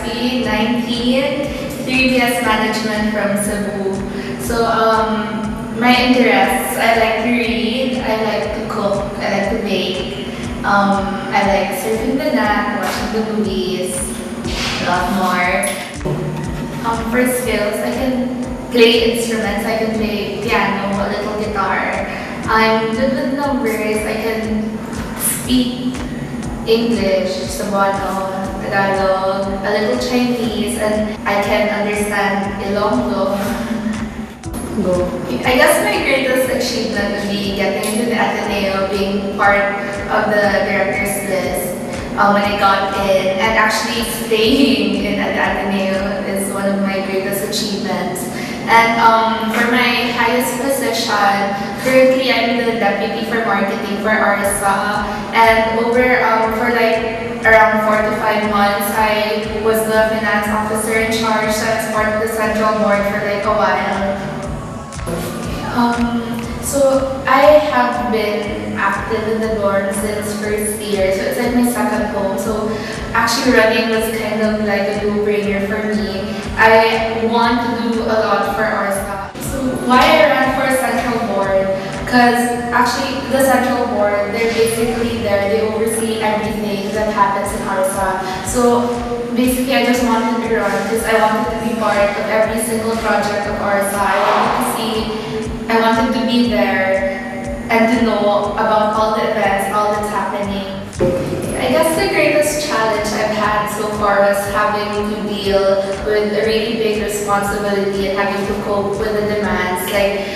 Gatsby, 19, 3BS Management from Cebu. So, my interests, I like to read, I like to cook, I like to bake, I like surfing the net, watching the movies, a lot more. For skills, I can play instruments, I can play piano, a little guitar. I'm good with numbers, I can speak English, Cebuano, Tagalog, a little Chinese, and I can understand Ilonggo. Go. I guess my greatest achievement would be getting into the Ateneo, being part of the director's list when I got in, and actually staying in at the Ateneo is one of my greatest achievements. And for my highest position, currently I'm the deputy for marketing for ARSA, and for like around 4 to 5 months, I was the finance officer in charge, so I was part of the central board for like a while. So I have been active in the dorm since first year, so it's like my second home. So actually running was kind of like a no-brainer for me. I want to do a lot for ARSA. So why I ran for a central board? Because actually the central board, they're basically there, they oversee everything that happens in ARSA. So basically I just wanted to run because I wanted to be part of every single project of ARSA. I wanted to be there and to know about all the events, all that's happening. I guess the greatest challenge I've had so far was having to deal with a really big responsibility and having to cope with the demands. Like,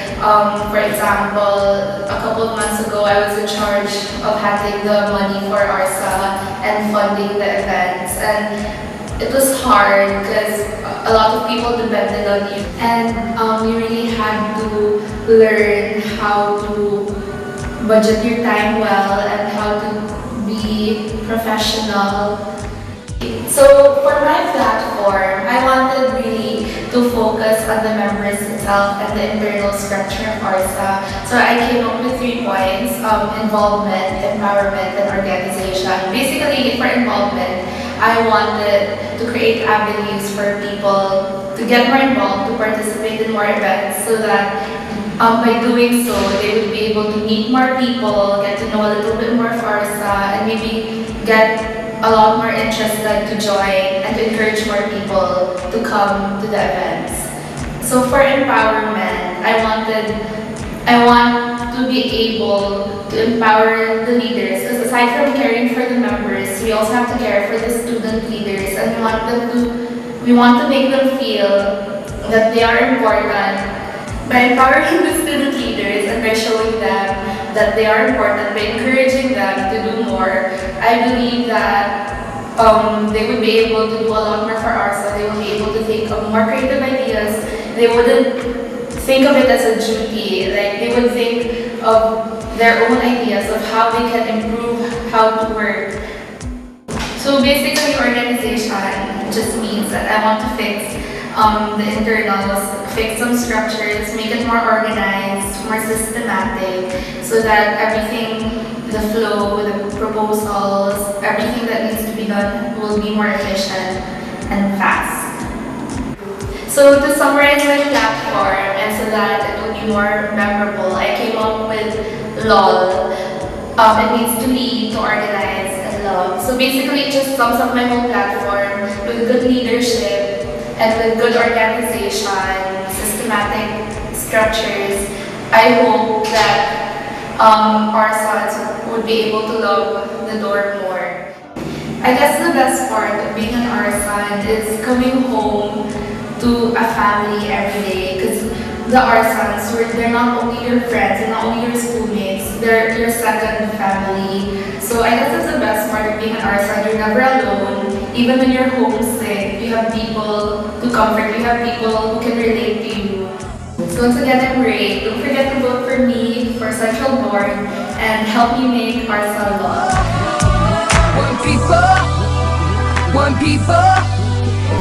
for example, a couple of months ago, I was in charge of handling the money for ARSA and funding the events. And it was hard because a lot of people depended on you, and you really had to learn how to budget your time well and how to be professional. So for my platform, I wanted really to focus on the members itself and the internal structure of ARSA. So I came up with 3 points: involvement, empowerment, and organization. Basically, for involvement, I wanted to create avenues for people to get more involved, to participate in more events, so that by doing so, they would be able to meet more people, get to know a little bit more of ARSA, and maybe get a lot more interested to join and to encourage more people to come to the events. So for empowerment, I want to be able to empower the leaders, because aside from caring for the members, we also have to care for the student leaders, and we want to make them feel that they are important. By empowering the student leaders and by showing them that they are important, by encouraging them to do more, I believe that they would be able to do a lot more for ARSA. They will be able to think of more creative ideas. They wouldn't think of it as a duty. Like, they would think of their own ideas of how they can improve how to work. So basically, organization just means that I want to fix the internals, fix some structures, make it more organized, more systematic, so that everything, the flow, the proposals, everything that needs to be done will be more efficient and fast. So to summarize my platform and so that it will be more memorable, I came up with LOL. It means to lead, to organize, and love. So basically, it just sums up my whole platform with good leadership and with good organization, systematic structures. I hope that ARSA would be able to love the dorm more. I guess the best part of being an ARSA is coming home to a family every day, because the ARSAns, they're not only your friends, they're not only your schoolmates, they're your second family. So I guess that's the best part of being an ARSA. You're never alone. Even when you're homesick, you have people to comfort, you have people who can relate to you. So once again, I'm Ray. Don't forget to vote for me for Central Board and help me make ARSA law. One people,